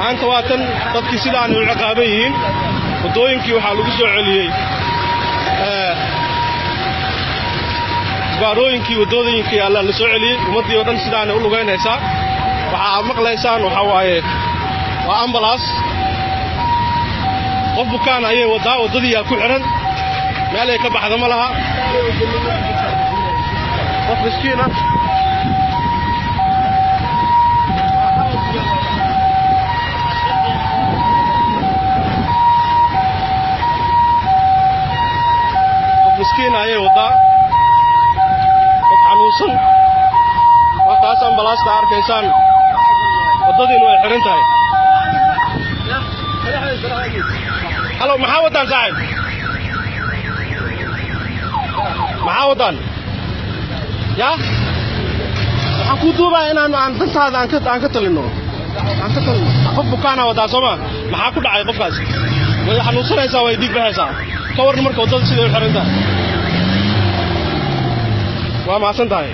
maanta waa tan dadkii sidaan u ciqaaban yihiin wadooyinkii waxaa lagu soo celiyey baarooyinkii wadooyinkii alla la soo celiyey ummadii oo dhan sidaan u lugaynaysaa waxa maqlaysaan waxa waaye waa ambulance qof bukaan ayay wadadii ku xiran meel ay ka baxdo ma laha qof miskiin ah مسكين ayay wadaa qof xanuunsan waqtaas ambalaas ka arkaysaan wadadii way xiran tahay halo maxaa wadaan saaxib maxaa wadaan ya waxaan ku duubaa inaan dantaada aan ka talino qof bukaana wadaa Soomaa maxaa ku dhacay qofkaas way xanuunsanaysaa way dib baxaysaa ka warna marka wadada sidoo xiran tahay waa ma san tahay